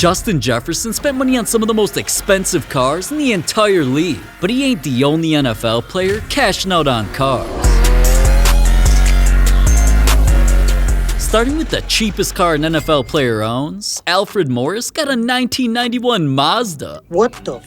Justin Jefferson spent money on some of the most expensive cars in the entire league, but he ain't the only NFL player cashing out on cars. Starting with the cheapest car an NFL player owns, Alfred Morris got a 1991 Mazda. What the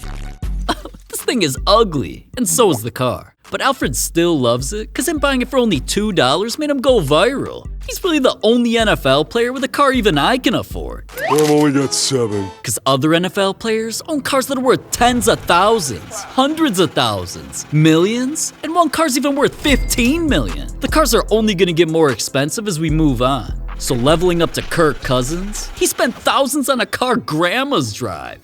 This thing is ugly, and so is the car. But Alfred still loves it, cause him buying it for only $2 made him go viral. He's really the only NFL player with a car even I can afford. I've only got 7. Cause other NFL players own cars that are worth tens of thousands, hundreds of thousands, millions, and one car's even worth 15 million. The cars are only gonna get more expensive as we move on. So leveling up to Kirk Cousins, he spent thousands on a car grandmas drive.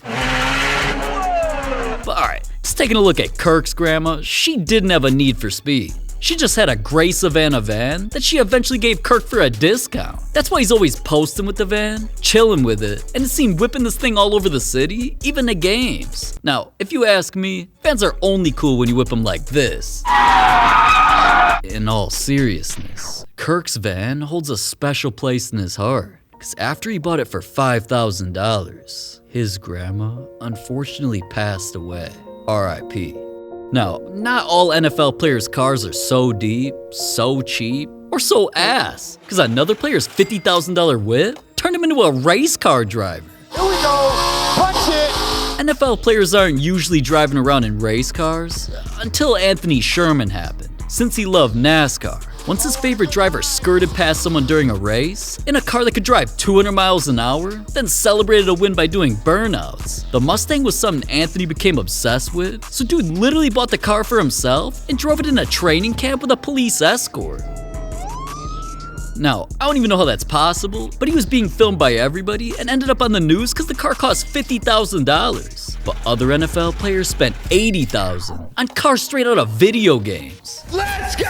But alright, just taking a look at Kirk's grandma, she didn't have a need for speed. She just had a gray Savannah van that she eventually gave Kirk for a discount. That's why he's always posting with the van, chilling with it, and is seen whipping this thing all over the city, even to games. Now, if you ask me, vans are only cool when you whip them like this. In all seriousness, Kirk's van holds a special place in his heart, because after he bought it for $5,000, his grandma unfortunately passed away. R.I.P. Now, not all NFL players' cars are so deep, so cheap, or so ass, because another player's $50,000 whip turned him into a race car driver. Here we go. Punch it. NFL players aren't usually driving around in race cars until Anthony Sherman happened, since he loved NASCAR. Once his favorite driver skirted past someone during a race in a car that could drive 200 miles an hour, then celebrated a win by doing burnouts. The Mustang was something Anthony became obsessed with, so dude literally bought the car for himself and drove it in a training camp with a police escort. Now, I don't even know how that's possible, but he was being filmed by everybody and ended up on the news because the car cost $50,000. But other NFL players spent $80,000 on cars straight out of video games. Let's go!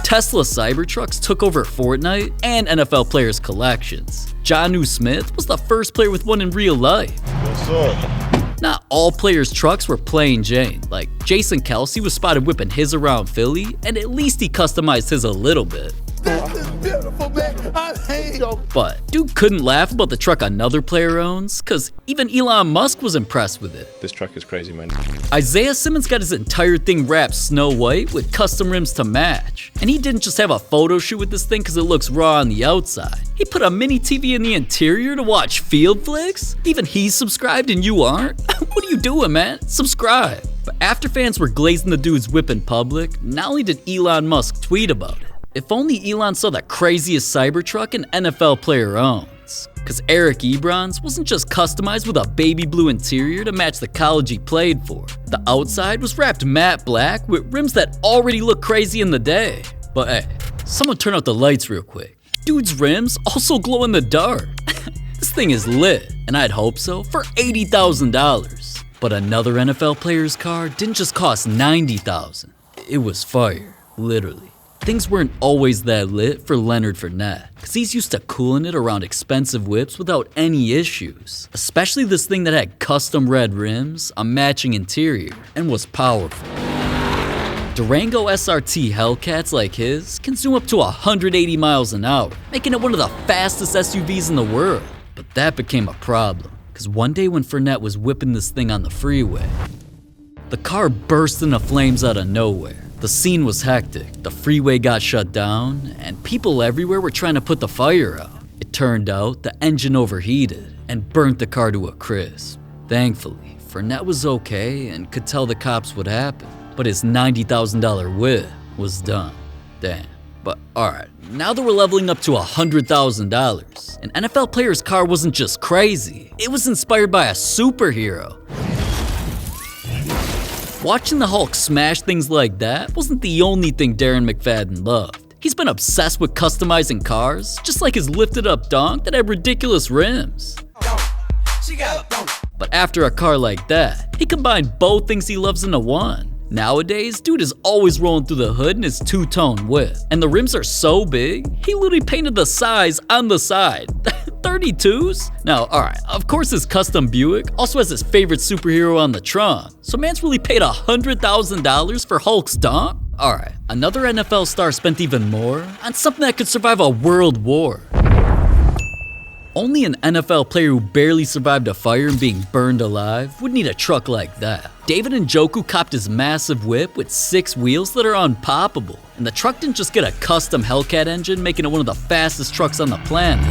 Tesla Cybertrucks took over Fortnite and NFL players' collections. Jonnu Smith was the first player with one in real life. Yes, sir. Not all players' trucks were plain Jane. Like, Jason Kelsey was spotted whipping his around Philly, and at least he customized his a little bit. This is beautiful, man. I hate you. But dude couldn't laugh about the truck another player owns, cause even Elon Musk was impressed with it. This truck is crazy, man. Isaiah Simmons got his entire thing wrapped snow white with custom rims to match. And he didn't just have a photo shoot with this thing cause it looks raw on the outside. He put a mini TV in the interior to watch FieldFlix? Even he's subscribed and you aren't? What are you doing, man? Subscribe. But after fans were glazing the dude's whip in public, not only did Elon Musk tweet about it, if only Elon saw the craziest Cybertruck an NFL player owns. Cause Eric Ebron's wasn't just customized with a baby blue interior to match the college he played for. The outside was wrapped matte black with rims that already look crazy in the day. But hey, someone turn out the lights real quick. Dude's rims also glow in the dark. This thing is lit, and I'd hope so, for $80,000. But another NFL player's car didn't just cost $90,000. It was fire, literally. Things weren't always that lit for Leonard Fournette, cause he's used to cooling it around expensive whips without any issues. Especially this thing that had custom red rims, a matching interior, and was powerful. Durango SRT Hellcats like his can zoom up to 180 miles an hour, making it one of the fastest SUVs in the world. But that became a problem, cause one day when Fournette was whipping this thing on the freeway, the car burst into flames out of nowhere. The scene was hectic, the freeway got shut down, and people everywhere were trying to put the fire out. It turned out the engine overheated and burnt the car to a crisp. Thankfully, Fournette was okay and could tell the cops what happened, but his $90,000 whip was done. Damn. But alright, now that we're leveling up to $100,000, an NFL player's car wasn't just crazy, it was inspired by a superhero. Watching the Hulk smash things like that wasn't the only thing Darren McFadden loved. He's been obsessed with customizing cars, just like his lifted up Donk that had ridiculous rims. But after a car like that, he combined both things he loves into one. Nowadays, dude is always rolling through the hood in his two-tone whip, and the rims are so big, he literally painted the size on the side. 32s? Now, alright, of course his custom Buick also has his favorite superhero on the trunk, so man's really paid $100,000 for Hulk's Donk? Alright, another NFL star spent even more on something that could survive a world war. Only an NFL player who barely survived a fire and being burned alive would need a truck like that. David Njoku copped his massive whip with 6 wheels that are unpoppable. And the truck didn't just get a custom Hellcat engine, making it one of the fastest trucks on the planet.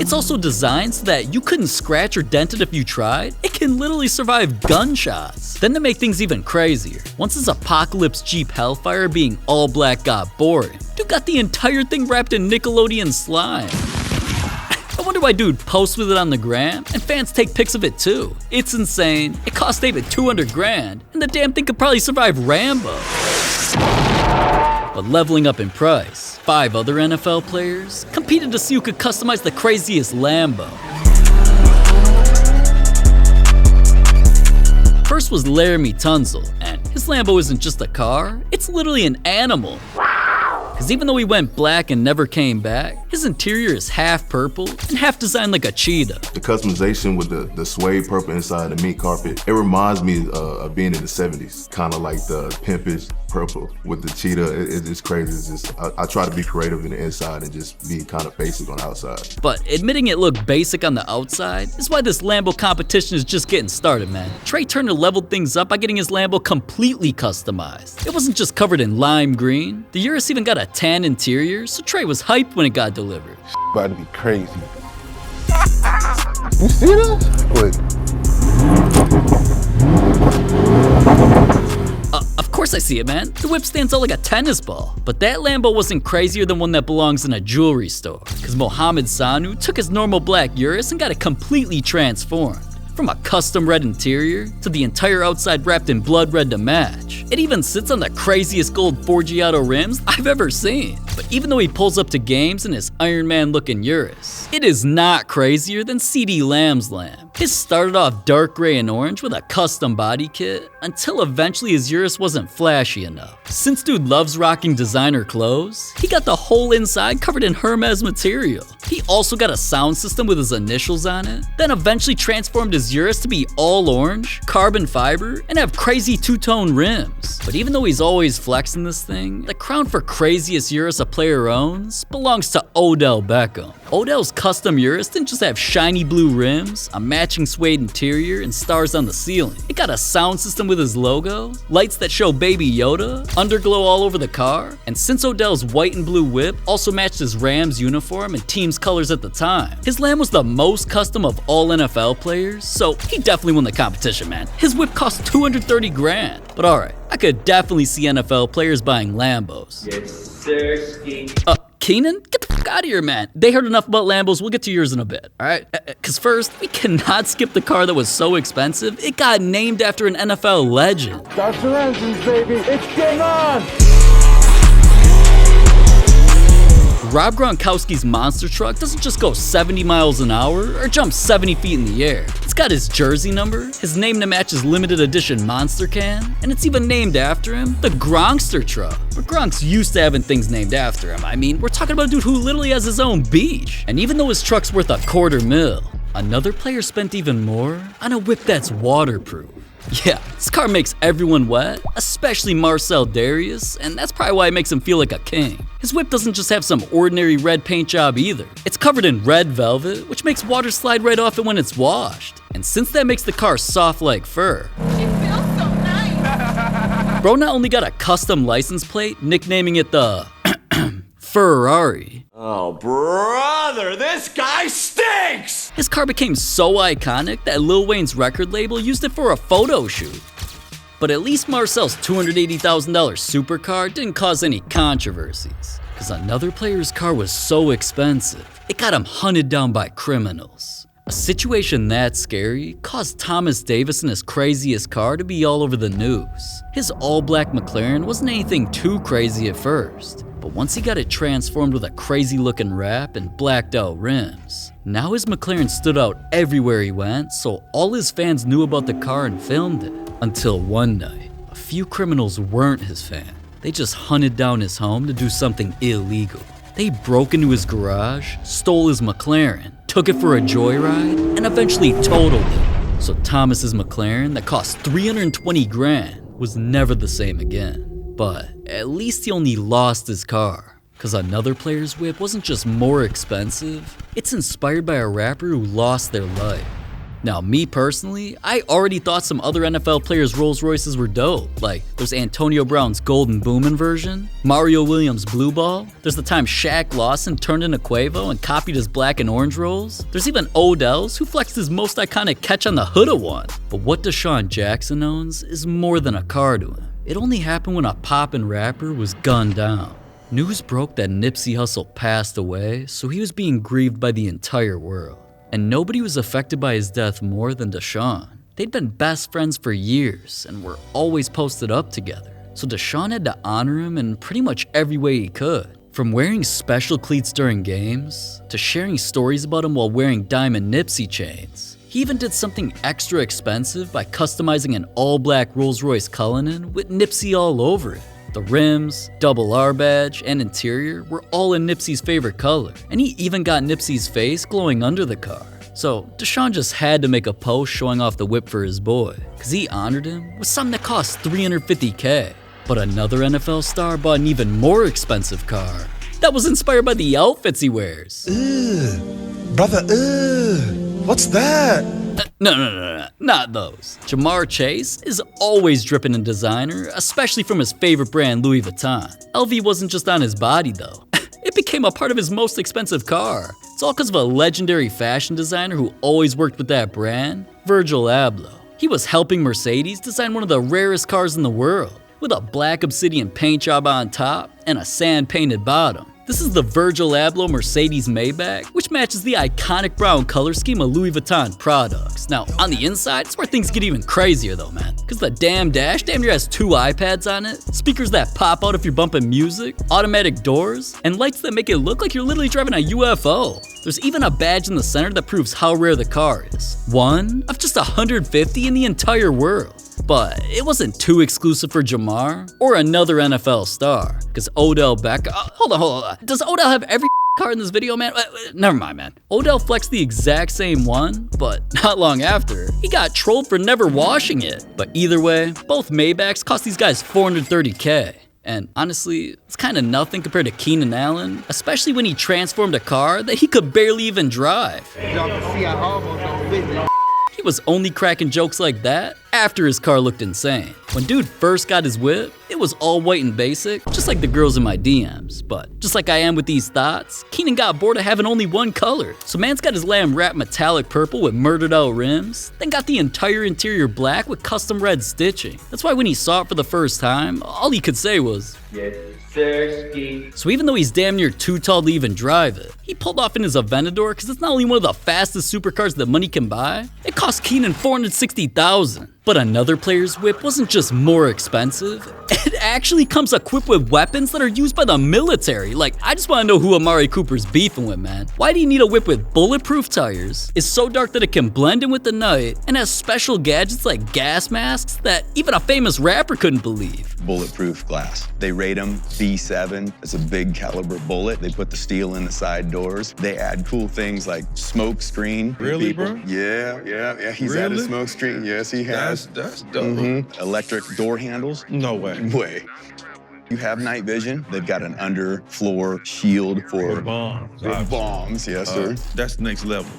It's also designed so that you couldn't scratch or dent it if you tried. It can literally survive gunshots. Then to make things even crazier, once his Apocalypse Jeep Hellfire being all black got boring, dude got the entire thing wrapped in Nickelodeon slime. I wonder why dude posts with it on the gram, and fans take pics of it too. It's insane. It cost David 200 grand, and the damn thing could probably survive Rambo. But leveling up in price, 5 other NFL players competed to see who could customize the craziest Lambo. First was Laramie Tunzel, and his Lambo isn't just a car, it's literally an animal. Cause even though he went black and never came back, his interior is half purple and half designed like a cheetah. The customization with the suede purple inside the meat carpet, it reminds me of being in the 70s. Kind of like the pimpish purple with the cheetah. It's crazy. It's just, I try to be creative in the inside and just be kind of basic on the outside. But admitting it looked basic on the outside is why this Lambo competition is just getting started, man. Trey Turner leveled things up by getting his Lambo completely customized. It wasn't just covered in lime green. The Urus even got a tan interior, so Trey was hyped when it got delivered. About to be crazy. You see this? Wait. Of course I see it, man. The whip stands out like a tennis ball. But that Lambo wasn't crazier than one that belongs in a jewelry store. Cause Mohamed Sanu took his normal black Urus and got it completely transformed. From a custom red interior to the entire outside wrapped in blood red to match. It even sits on the craziest gold Forgiato rims I've ever seen. But even though he pulls up to games in his Iron Man looking Urus, it is not crazier than CeeDee Lamb's Lamb. His started off dark gray and orange with a custom body kit until eventually his Urus wasn't flashy enough. Since dude loves rocking designer clothes, he got the whole inside covered in Hermes material. He also got a sound system with his initials on it, then eventually transformed his Urus to be all orange, carbon fiber, and have crazy two-tone rims. But even though he's always flexing this thing, the crown for craziest Urus a player owns belongs to Odell Beckham. Odell's custom Urus didn't just have shiny blue rims, a matching suede interior, and stars on the ceiling. It got a sound system with his logo, lights that show Baby Yoda, underglow all over the car, and since Odell's white and blue whip also matched his Rams uniform and team's colors at the time, his Lamb was the most custom of all NFL players, so he definitely won the competition, man. His whip cost 230 grand. But alright, I could definitely see NFL players buying Lambos. Yes, sir. Keenan? Get the fuck out of here, man. They heard enough about Lambos, we'll get to yours in a bit, alright? Cause first, we cannot skip the car that was so expensive, it got named after an NFL legend. Start your engines, baby. It's game on. Rob Gronkowski's monster truck doesn't just go 70 miles an hour or jump 70 feet in the air. It's got his jersey number, his name to match his limited edition monster can, and it's even named after him, the Gronkster truck. But Gronk's used to having things named after him. I mean, we're talking about a dude who literally has his own beach. And even though his truck's worth $250,000, another player spent even more on a whip that's waterproof. Yeah, this car makes everyone wet, especially Marcel Darius, and that's probably why it makes him feel like a king. His whip doesn't just have some ordinary red paint job either. It's covered in red velvet, which makes water slide right off it when it's washed. And since that makes the car soft like fur, It feels so nice. bro not only got a custom license plate, nicknaming it the Ferrari. Oh, brother, this guy stinks! His car became so iconic that Lil Wayne's record label used it for a photo shoot. But at least Marcel's $280,000 supercar didn't cause any controversies, because another player's car was so expensive, it got him hunted down by criminals. A situation that scary caused Thomas Davis and his craziest car to be all over the news. His all-black McLaren wasn't anything too crazy at first, but once he got it transformed with a crazy looking wrap and blacked out rims, now his McLaren stood out everywhere he went, so all his fans knew about the car and filmed it. Until one night, a few criminals weren't his fan. They just hunted down his home to do something illegal. They broke into his garage, stole his McLaren, took it for a joyride, and eventually totaled it. So Thomas's McLaren that cost 320 grand was never the same again. But at least he only lost his car. Cause another player's whip wasn't just more expensive, it's inspired by a rapper who lost their life. Now, me personally, I already thought some other NFL players' Rolls Royces were dope. Like, there's Antonio Brown's Golden Boomin' version, Mario Williams' Blue Ball, there's the time Shaq Lawson turned into Quavo and copied his black and orange rolls, there's even Odell's who flexed his most iconic catch on the hood of one. But what Deshawn Jackson owns is more than a car to him. It only happened when a poppin' rapper was gunned down. News broke that Nipsey Hussle passed away, so he was being grieved by the entire world. And nobody was affected by his death more than Deshawn. They'd been best friends for years and were always posted up together. So Deshawn had to honor him in pretty much every way he could. From wearing special cleats during games, to sharing stories about him while wearing diamond Nipsey chains. He even did something extra expensive by customizing an all-black Rolls-Royce Cullinan with Nipsey all over it. The rims, double R badge, and interior were all in Nipsey's favorite color, and he even got Nipsey's face glowing under the car. So Deshawn just had to make a post showing off the whip for his boy, cause he honored him with something that cost $350K. But another NFL star bought an even more expensive car that was inspired by the outfits he wears. Brother, what's that? No, not those. Jamar Chase is always dripping in designer, especially from his favorite brand, Louis Vuitton. LV wasn't just on his body though. It became a part of his most expensive car. It's all because of a legendary fashion designer who always worked with that brand, Virgil Abloh. He was helping Mercedes design one of the rarest cars in the world, with a black obsidian paint job on top and a sand-painted bottom. This is the Virgil Abloh Mercedes Maybach, which matches the iconic brown color scheme of Louis Vuitton products. Now, on the inside, it's where things get even crazier though, man. Cause the damn dash damn near has 2 iPads on it, speakers that pop out if you're bumping music, automatic doors, and lights that make it look like you're literally driving a UFO. There's even a badge in the center that proves how rare the car is. One of just 150 in the entire world. But it wasn't too exclusive for Jamar or another NFL star, because Odell Beckham. Hold on. Does Odell have every car in this video, man? Never mind, man. Odell flexed the exact same one, but not long after, he got trolled for never washing it. But either way, both Maybachs cost these guys $430K. And honestly, it's kind of nothing compared to Keenan Allen, especially when he transformed a car that he could barely even drive. He was only cracking jokes like that after his car looked insane. When dude first got his whip, it was all white and basic, just like the girls in my DMs. But just like I am with these thoughts, Keenan got bored of having only one color. So man's got his lamb wrapped metallic purple with murdered out rims, then got the entire interior black with custom red stitching. That's why when he saw it for the first time, all he could say was, Yes, sir, ski. so even though he's damn near too tall to even drive it, he pulled off in his Aventador because it's not only one of the fastest supercars that money can buy, it cost Keenan $460,000. But another player's whip wasn't just more expensive, it actually comes equipped with weapons that are used by the military. Like, I just want to know who Amari Cooper's beefing with, man. Why do you need a whip with bulletproof tires, is so dark that it can blend in with the night, and has special gadgets like gas masks that even a famous rapper couldn't believe? Bulletproof glass. They rate them B7. It's a big caliber bullet. They put the steel in the side doors. They add cool things like smoke screen. Really, bro? Yeah. He's Really? added smoke screen. Yes, he has. That's dope. Electric door handles. No way. You have night vision. They've got an underfloor shield for Bombs. bombs. Yes, sir. That's next level.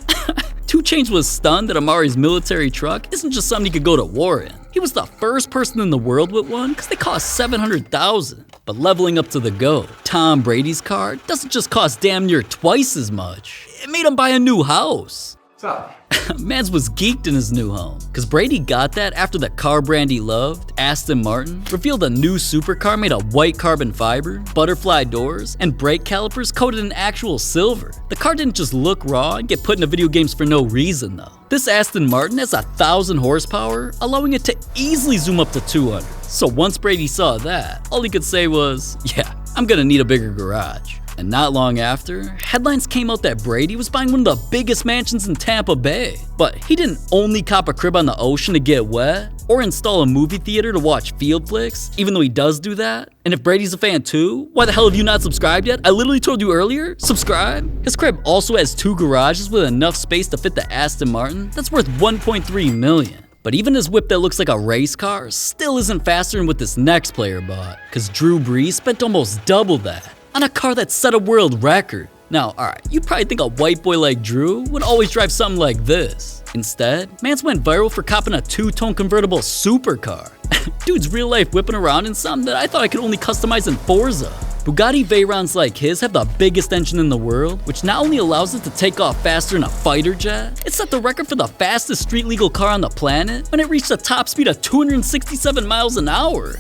2 Chainz was stunned that Amari's military truck isn't just something he could go to war in. He was the first person in the world with one because they cost $700,000. But leveling up to the GOAT, Tom Brady's car doesn't just cost damn near twice as much. It made him buy a new house. What's up? Mans was geeked in his new home, cause Brady got that after the car brand he loved, Aston Martin, revealed a new supercar made of white carbon fiber, butterfly doors, and brake calipers coated in actual silver. The car didn't just look raw and get put into video games for no reason though. This Aston Martin has 1,000 horsepower, allowing it to easily zoom up to 200. So once Brady saw that, all he could say was, yeah, I'm gonna need a bigger garage. And not long after, headlines came out that Brady was buying one of the biggest mansions in Tampa Bay. But he didn't only cop a crib on the ocean to get wet, or install a movie theater to watch FieldFlix, even though he does do that. And if Brady's a fan too, why the hell have you not subscribed yet? I literally told you earlier, subscribe. His crib also has 2 garages with enough space to fit the Aston Martin that's worth $1.3 million. But even his whip that looks like a race car still isn't faster than what this next player bought, cause Drew Brees spent almost double that. on a car that set a world record. Now, alright, you probably think a white boy like Drew would always drive something like this. Instead, mans went viral for copping a two-tone convertible supercar. Dude's real life whipping around in something that I thought I could only customize in Forza. Bugatti Veyrons like his have the biggest engine in the world, which not only allows it to take off faster than a fighter jet, it set the record for the fastest street legal car on the planet when it reached a top speed of 267 miles an hour.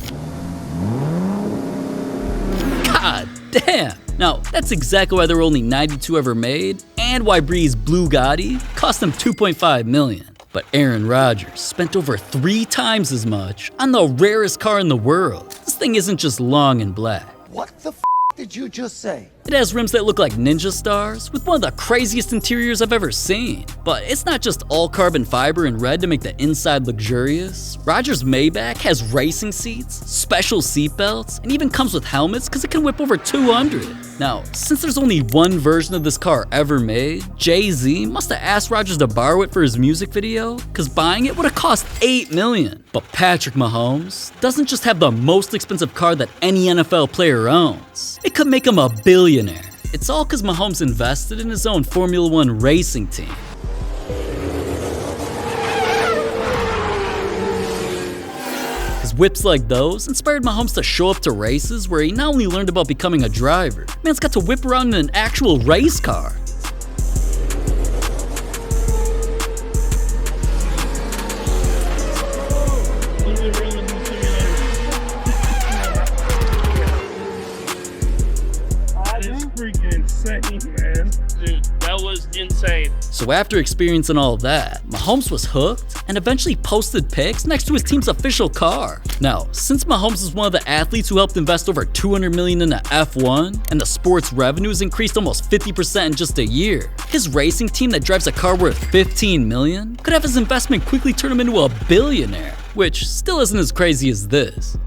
God damn! Now, that's exactly why there were only 92 ever made, and why Brees' Blue Gotti cost him $2.5 million. But Aaron Rodgers spent over 3 times as much on the rarest car in the world. This thing isn't just long and black. What the did you just say? It has rims that look like ninja stars, with one of the craziest interiors I've ever seen. But it's not just all carbon fiber and red to make the inside luxurious. Rodgers' Maybach has racing seats, special seatbelts, and even comes with helmets because it can whip over 200. Now, since there's only one version of this car ever made, Jay-Z must have asked Rodgers to borrow it for his music video, because buying it would have cost $8 million. But Patrick Mahomes doesn't just have the most expensive car that any NFL player owns. It could make him a billionaire. It's all because Mahomes invested in his own Formula One racing team. His whips like those inspired Mahomes to show up to races where he not only learned about becoming a driver, man's got to whip around in an actual race car. Insane. So after experiencing all of that, Mahomes was hooked and eventually posted pics next to his team's official car. Now, since Mahomes is one of the athletes who helped invest over $200 million in the F1, and the sport's revenues increased almost 50% in just a year, his racing team that drives a car worth $15 million could have his investment quickly turn him into a billionaire, which still isn't as crazy as this.